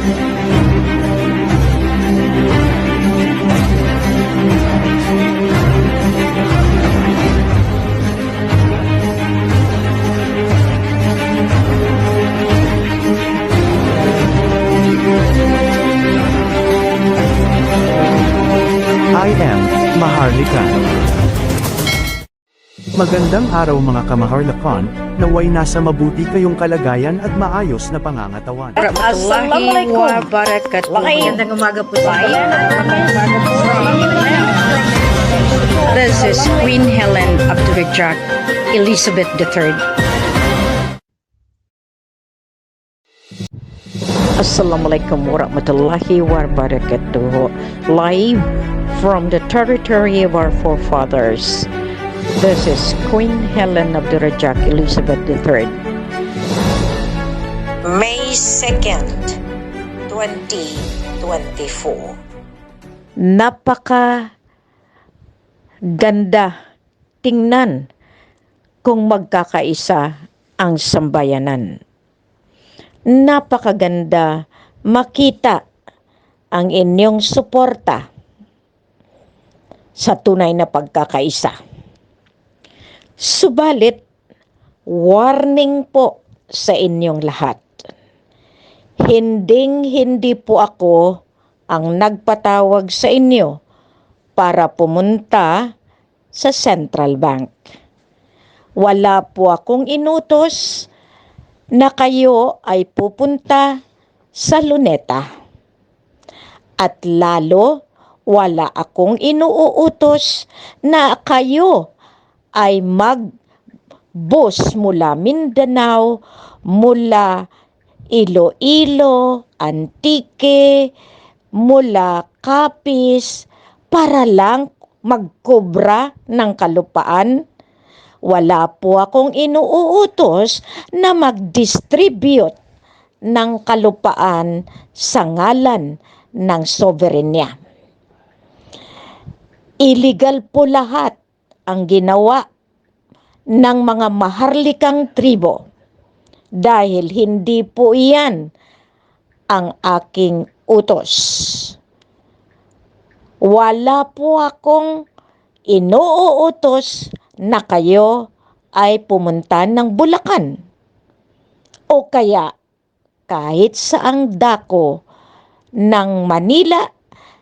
I am Maharlika. Magandang araw mga kamaharlakan, naway nasa mabuti kayong kalagayan at maayos na pangangatawan. Assalamualaikum wabarakatuh. Magandang umaga po sa inyo. This is Queen Helen Abdurrahman Elizabeth III. Assalamualaikum warahmatullahi wabarakatuh. Live from the territory of our forefathers. This is Queen Helen Abdurrahman Elizabeth III. May 2nd, 2024. Napaka ganda tingnan kung magkakaisa ang sambayanan. Napakaganda makita ang inyong suporta sa tunay na pagkakaisa. Subalit, warning po sa inyong lahat. Hindi po ako ang nagpatawag sa inyo para pumunta sa Central Bank. Wala po akong inutos na kayo ay pupunta sa Luneta. At lalo, wala akong inuutos na kayo ay mag-bus mula Mindanao, mula Iloilo, Antique, mula Capiz, para lang magkobra ng kalupaan. Wala po akong inuutos na mag-distribute ng kalupaan sa ngalan ng soberenya. Illegal po lahat ang ginawa ng mga maharlikang tribo dahil hindi po iyan ang aking utos. Wala po akong inuutos na kayo ay pumunta ng Bulacan o kaya kahit saang dako ng Manila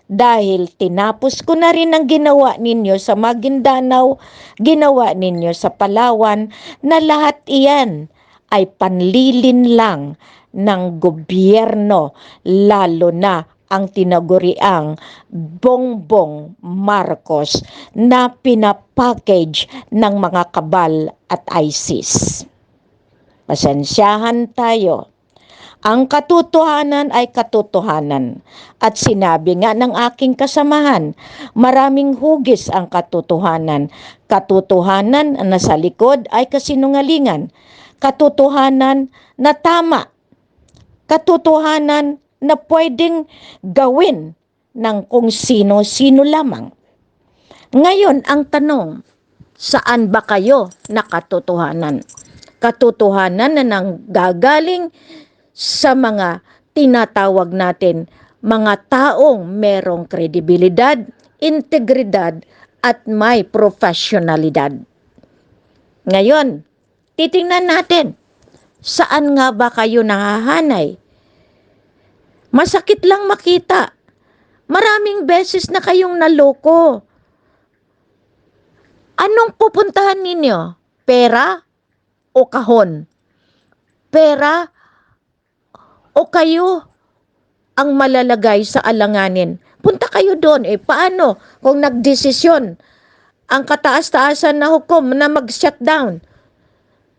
dahil tinapos ko na rin ang ginawa ninyo sa Maguindanao, ginawa ninyo sa Palawan, na lahat iyan ay panlilin lang ng gobyerno, lalo na ang tinaguriang Bongbong Marcos na pinapackage ng mga kabal at ISIS. Pasensyahan tayo. Ang katotohanan ay katotohanan. At sinabi nga ng aking kasamahan, maraming hugis ang katotohanan. Katotohanan na sa likod ay kasinungalingan. Katotohanan na tama. Katotohanan na pwedeng gawin ng kung sino-sino lamang. Ngayon, ang tanong, saan ba kayo na katotohanan? Katotohanan na nanggagaling sa mga tinatawag natin mga taong merong kredibilidad, integridad at may profesyonalidad. Ngayon, titingnan natin, saan nga ba kayo nahahanay? Masakit lang makita. Maraming beses na kayong naloko. Anong pupuntahan ninyo? Pera o kahon? Pera o kayo ang malalagay sa alanganin? Punta kayo doon. Paano kung nagdesisyon ang kataas-taasan na hukom na mag-shutdown?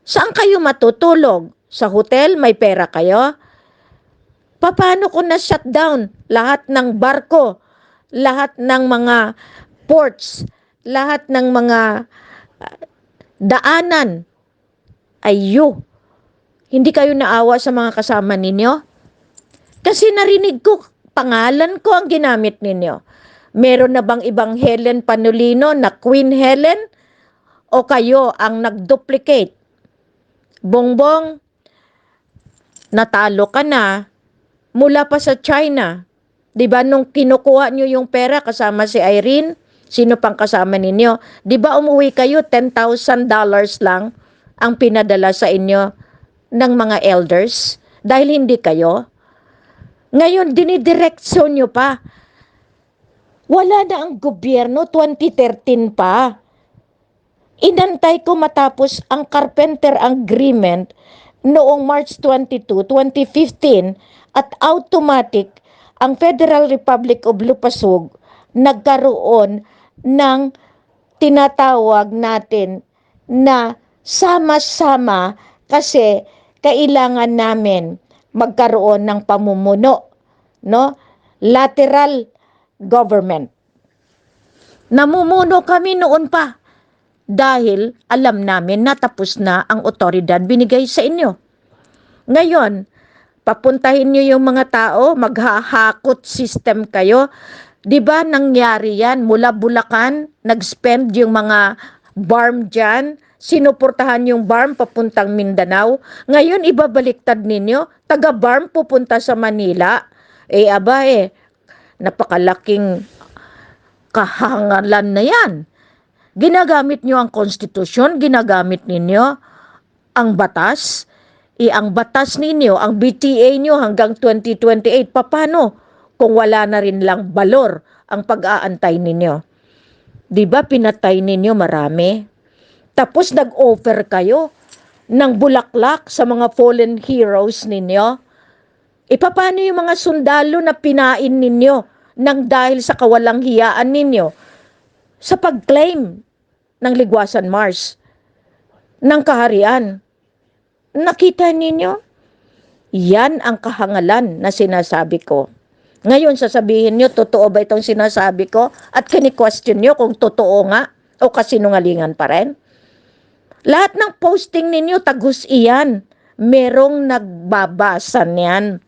Saan kayo matutulog? Sa hotel may pera kayo? Paano kung na-shutdown lahat ng barko, lahat ng mga ports, lahat ng mga daanan? Hindi kayo naawa sa mga kasama ninyo? Kasi narinig ko, pangalan ko ang ginamit ninyo. Meron na bang ibang Helen Panulino na Queen Helen? O kayo ang nag-duplicate? Bongbong, natalo ka na, mula pa sa China. 'Di ba nung kinukuha nyo yung pera kasama si Irene, sino pang kasama ninyo? 'Di ba umuwi kayo $10,000 lang ang pinadala sa inyo ng mga elders dahil hindi kayo? Ngayon dinidireksyon nyo pa. Wala na ang gobyerno, 2013 pa. Inantay ko matapos ang Carpenter Agreement noong March 22, 2015 at automatic ang Federal Republic of Lupasug nagkaroon ng tinatawag natin na sama-sama kasi kailangan namin magkaroon ng pamumuno, no? Lateral government. Namumuno kami noon pa dahil alam namin na tapos na ang otoridad binigay sa inyo. Ngayon, papuntahin nyo yung mga tao, maghahakot system kayo. 'Di ba nangyari yan mula Bulacan, nag-spend yung mga BARM dyan, sinuportahan yung BARM papuntang Mindanao. Ngayon, ibabaliktad ninyo, taga-BARM pupunta sa Manila. Napakalaking kahangalan na yan. Ginagamit nyo ang konstitusyon, ginagamit ninyo ang batas. Ang batas ninyo, ang BTA nyo hanggang 2028, paano kung wala na rin lang balor ang pag-aantay ninyo? Diba pinatay ninyo marami? Tapos nag-offer kayo ng bulaklak sa mga fallen heroes ninyo? Paano yung mga sundalo na pinain ninyo nang dahil sa kawalang hiyaan ninyo sa pag-claim ng Ligwasan Mars, ng kaharian? Nakita ninyo? Yan ang kahangalan na sinasabi ko. Ngayon sasabihin nyo, totoo ba itong sinasabi ko? At kini-question nyo kung totoo nga o kasinungalingan pa rin? Lahat ng posting ninyo, tagus iyan. Merong nagbabasa niyan.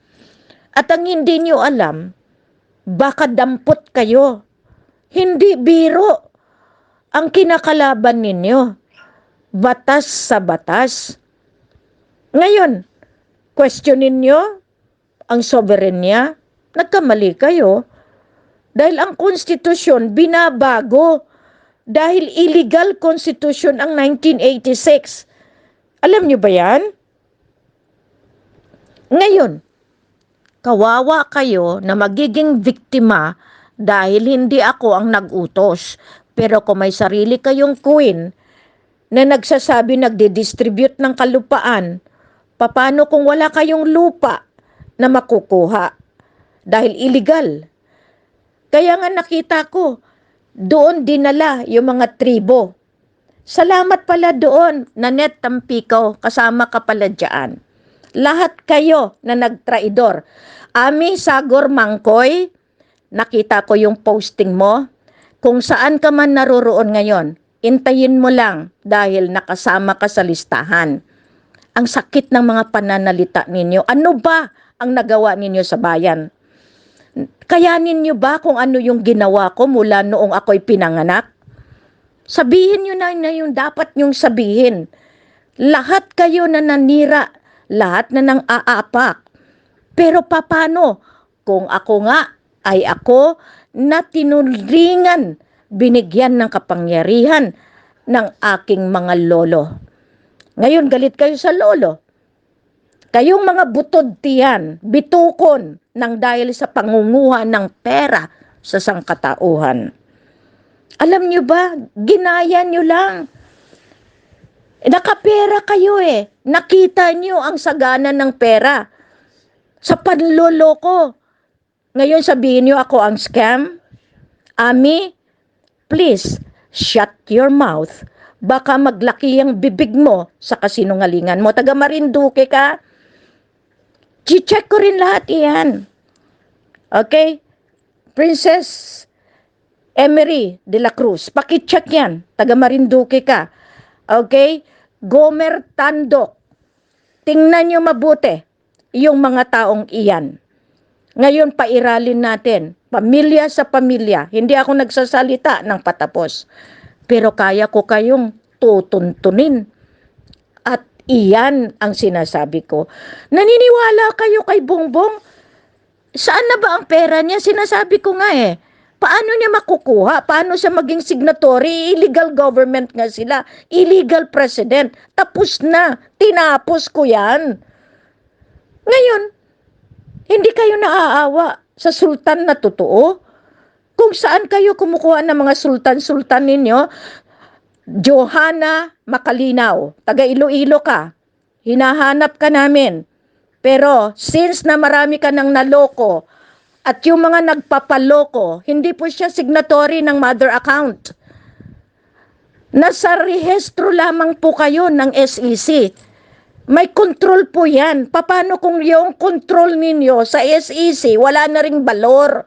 At ang hindi nyo alam, baka dampot kayo. Hindi biro ang kinakalaban ninyo. Batas sa batas. Ngayon, questionin nyo ang soberenya. Nagkamali kayo. Dahil ang konstitusyon binabago. Dahil illegal constitution ang 1986. Alam nyo ba yan? Ngayon, kawawa kayo na magiging biktima dahil hindi ako ang nag-utos. Pero kung may sarili kayong queen na nagsasabi nagdi-distribute ng kalupaan, paano kung wala kayong lupa na makukuha? Dahil illegal. Kaya nga nakita ko, doon dinala yung mga tribo. Salamat pala doon, Nanette Tampico, kasama ka pala dyan. Lahat kayo na nagtraidor. Ami Sagor Mangkoy, nakita ko yung posting mo. Kung saan ka man naroroon ngayon, intayin mo lang dahil nakasama ka sa listahan. Ang sakit ng mga pananalita ninyo. Ano ba ang nagawa ninyo sa bayan? Kayanin nyo ba kung ano yung ginawa ko mula noong ako'y pinanganak? Sabihin nyo na yung dapat nyong sabihin. Lahat kayo na nanira, lahat na nang aapak. Pero paano kung ako nga ay ako na tinuringan, binigyan ng kapangyarihan ng aking mga lolo? Ngayon galit kayo sa lolo. Kayong mga butod tiyan, bitukon ng dahil sa pangunguha ng pera sa sangkatauhan. Alam nyo ba, ginaya nyo lang. Nakapera kayo eh. Nakita nyo ang sagana ng pera sa panloloko. Ngayon sabihin nyo ako ang scam. Ami, please, shut your mouth. Baka maglaki ang bibig mo sa kasinungalingan mo. Taga Marinduque ka. I-check ko rin lahat iyan. Okay? Princess Emery de la Cruz. Paki-check yan. Taga Marinduque ka. Okay? Gomer Tandok. Tingnan nyo mabuti yung mga taong iyan. Ngayon, pairalin natin. Pamilya sa pamilya. Hindi ako nagsasalita ng patapos. Pero kaya ko kayong tutuntunin. At iyan ang sinasabi ko. Naniniwala kayo kay Bongbong Saan na ba ang pera niya? Sinasabi ko nga eh. Paano niya makukuha? Paano siya maging signatory? Illegal government nga sila. Illegal president. Tapos na. Tinapos ko yan. Ngayon, hindi kayo naaawa sa sultan na totoo? Kung saan kayo kumukuha ng mga sultan-sultan ninyo, Johanna Makalinaw, taga Iloilo ka, hinahanap ka namin. Pero since na marami ka nang naloko at yung mga nagpapaloko, hindi po siya signatory ng mother account. Nasa rehistro lamang po kayo ng SEC. May control po yan. Paano kung yung control ninyo sa SEC wala na ring balor?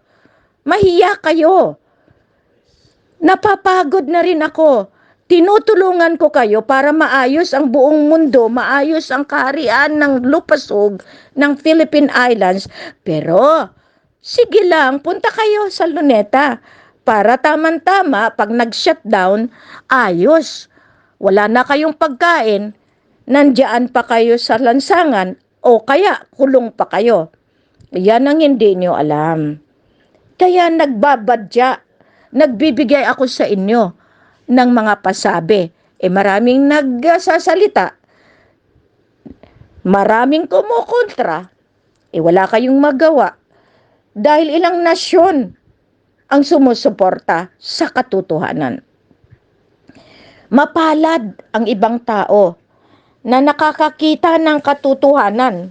Mahiya kayo. Napapagod na rin ako. Tinutulungan ko kayo para maayos ang buong mundo, maayos ang kaharian ng lupasog ng Philippine Islands. Pero, sige lang, punta kayo sa Luneta para tama-tama pag nag-shutdown, ayos. Wala na kayong pagkain, nandiyan pa kayo sa lansangan o kaya kulong pa kayo. Yan ang hindi nyo alam. Kaya nagbabadya, nagbibigay ako sa inyo ng mga pasabi. Maraming nagsasalita, maraming kumukontra, wala kayong magawa. Dahil ilang nasyon ang sumusuporta sa katotohanan. Mapalad ang ibang tao na nakakakita ng katotohanan.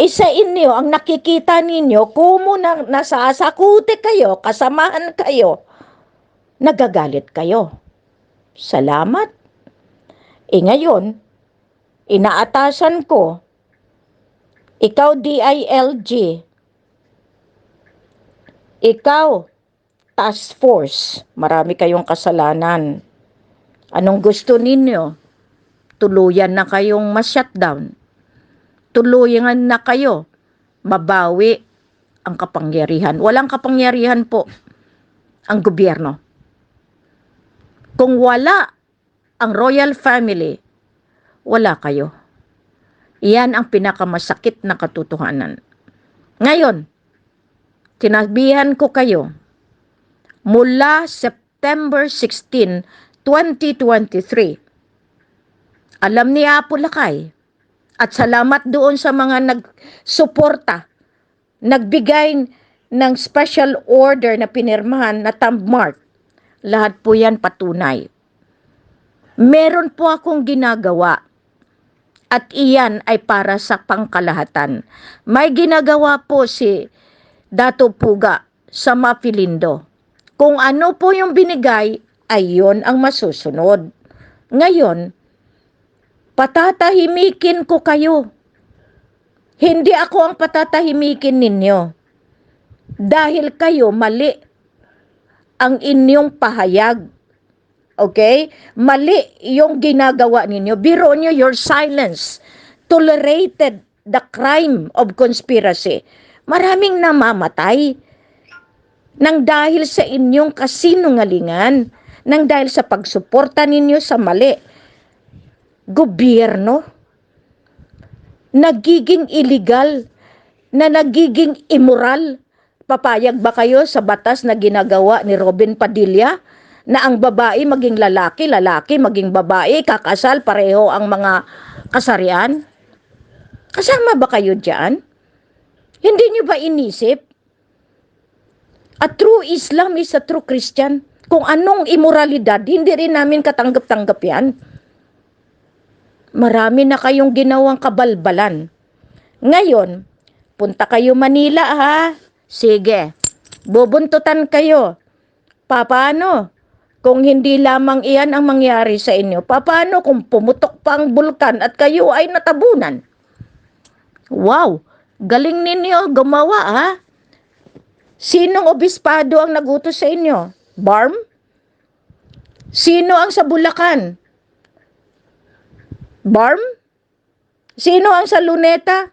Sa inyo, ang nakikita ninyo, kumo na nasasakuti kayo, kasamahan kayo, nagagalit kayo. Salamat. Ngayon, inaatasan ko, ikaw DILG, ikaw task force, marami kayong kasalanan. Anong gusto ninyo? Tuluyan na kayong ma-shutdown. Tuluyan na kayo mabawi ang kapangyarihan. Walang kapangyarihan po ang gobyerno. Kung wala ang royal family, wala kayo. Iyan ang pinakamasakit na katotohanan. Ngayon, tinabihan ko kayo, mula September 16, 2023, alam ni Apo Lakay, at salamat doon sa mga nagsuporta, nagbigay ng special order na pinirmahan na thumb mark. Lahat po yan patunay. Meron po akong ginagawa at iyan ay para sa pangkalahatan. May ginagawa po si Dato Puga sa Mapilindo. Kung ano po yung binigay, ay yun ang masusunod. Ngayon, patatahimikin ko kayo. Hindi ako ang patatahimikin ninyo. Dahil kayo mali ang inyong pahayag. Okay? Mali yung ginagawa ninyo. Biro nyo, your silence tolerated the crime of conspiracy. Maraming namamatay nang dahil sa inyong kasinungalingan, nang dahil sa pagsuporta ninyo sa mali. Gobyerno, nagiging illegal, na nagiging immoral. Papayag ba kayo sa batas na ginagawa ni Robin Padilla na ang babae maging lalaki, lalaki maging babae, kakasal, pareho ang mga kasarian? Kasama ba kayo dyan? Hindi nyo ba inisip? A true Islam is a true Christian. Kung anong immoralidad, hindi rin namin katanggap-tanggap yan. Marami na kayong ginawang kabalbalan. Ngayon, punta kayo Manila ha. Sige, bubuntutan kayo. Paano? Kung hindi lamang iyan ang mangyari sa inyo, paano kung pumutok pa ang bulkan at kayo ay natabunan? Wow, galing ninyo gumawa ha. Sinong obispado ang nagutos sa inyo? Barm? Sino ang sa Bulacan? Barm? Sino ang sa Luneta?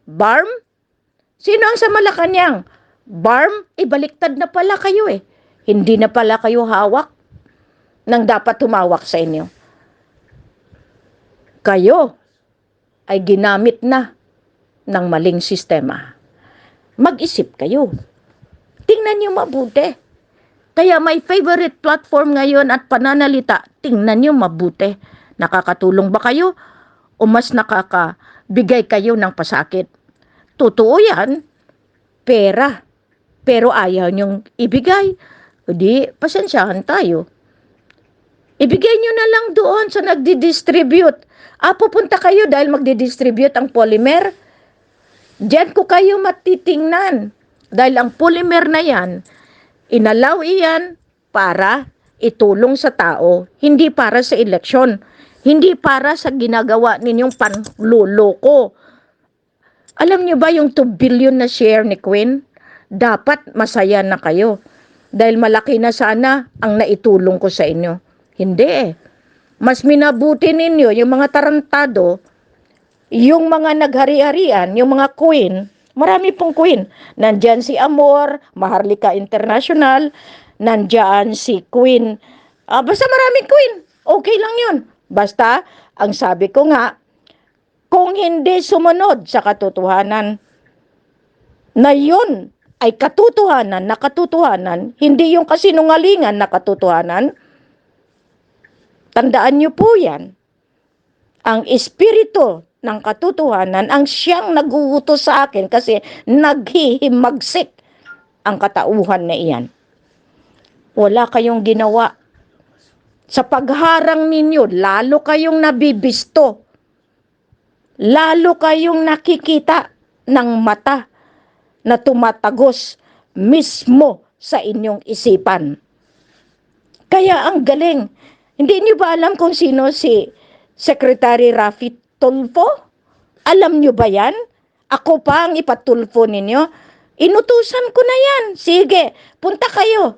Barm? Sino ang sa Malacanang? Barm? Baliktad na pala kayo eh. Hindi na pala kayo hawak ng dapat humawak sa inyo. Kayo ay ginamit na ng maling sistema. Mag-isip kayo. Tingnan nyo mabuti. Kaya may favorite platform ngayon at pananalita, tingnan nyo mabuti. Nakakatulong ba kayo? O mas nakakabigay kayo ng pasakit? Totoo yan, pera. Pero ayaw nyong ibigay. O di, pasensyahan tayo. Ibigay nyo na lang doon sa nagdi-distribute. Pupunta kayo dahil magdi-distribute ang polymer. Diyan ko kayo matitingnan. Dahil ang polymer na yan, inalaw iyan para itulong sa tao, hindi para sa eleksyon, hindi para sa ginagawa ninyong panluloko. Alam niyo ba yung 2 billion na share ni Queen? Dapat masaya na kayo. Dahil malaki na sana ang naitulong ko sa inyo. Hindi eh. Mas minabuti ninyo yung mga tarantado, yung mga naghari-harian, yung mga queen, marami pong queen. Nandyan si Amor, Maharlika International, nandyan si Queen. Basta maraming queen. Okay lang yun. Basta, ang sabi ko nga, kung hindi sumunod sa katotohanan, na yun ay katotohanan na katotohanan, hindi yung kasinungalingan na katotohanan, tandaan niyo po yan. Ang espiritu ng katotohanan ang siyang nag-uutos sa akin kasi naghihimagsik ang katauhan na iyan. Wala kayong ginawa. Sa pagharang ninyo, lalo kayong nabibisto. Lalo kayong nakikita ng mata na tumatagos mismo sa inyong isipan. Kaya ang galing. Hindi niyo ba alam kung sino si Secretary Rafi Tulfo? Alam niyo ba yan? Ako pa ang ipatulfo ninyo. Inutusan ko na yan. Sige, punta kayo.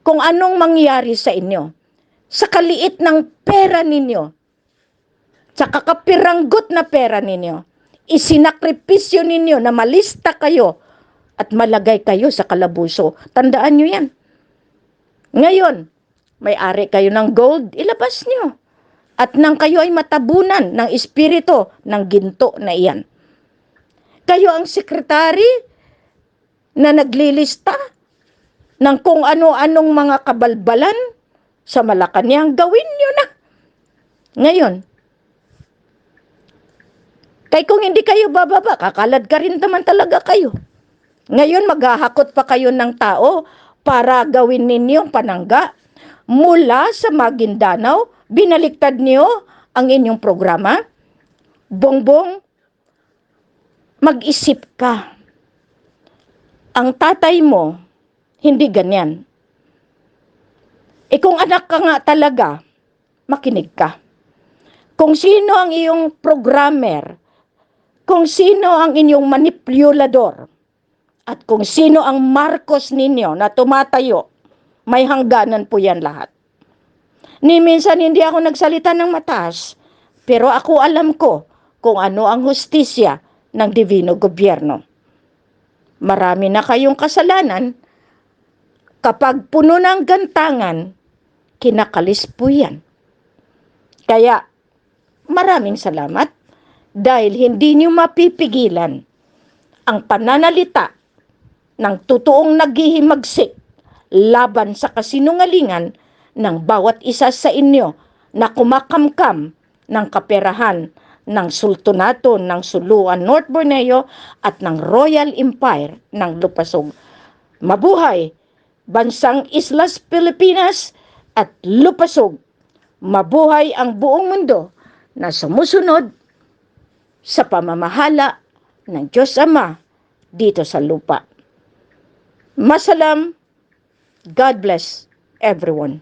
Kung anong mangyari sa inyo. Sa kaliit ng pera ninyo. Sa kakapiranggot na pera ninyo. Isinakripisyo ninyo na malista kayo at malagay kayo sa kalabuso. Tandaan niyo yan. Ngayon, may-ari kayo ng gold, ilabas nyo. At nang kayo ay matabunan ng espiritu ng ginto na iyan. Kayo ang sekretary na naglilista ng kung ano-anong mga kabalbalan sa Malacanang, gawin nyo na. Ngayon, kaya kung hindi kayo bababa, kakalad ka rin naman talaga kayo. Ngayon, maghahakot pa kayo ng tao para gawin ninyong panangga. Mula sa Maguindanao, binaliktad niyo ang inyong programa. Bongbong, mag-isip ka. Ang tatay mo, hindi ganyan. Kung anak ka nga talaga, makinig ka. Kung sino ang iyong programmer, kung sino ang inyong manipulador, at kung sino ang Marcos ninyo na tumatayo, may hangganan po yan lahat. Ni minsan hindi ako nagsalita ng mataas, pero ako alam ko kung ano ang hustisya ng divino gobyerno. Marami na kayong kasalanan, kapag puno ng gantangan, kinakalis po yan. Kaya, maraming salamat dahil hindi niyo mapipigilan ang pananalita ng totoong naghihimagsik laban sa kasinungalingan ng bawat isa sa inyo na kumakamkam ng kaperahan ng sultanato ng Suluan North Borneo at ng Royal Empire ng Lupasog. Mabuhay bansang Islas Pilipinas at Lupasog. Mabuhay ang buong mundo na sumusunod sa pamamahala ng Diyos Ama dito sa lupa. Masalam. God bless everyone.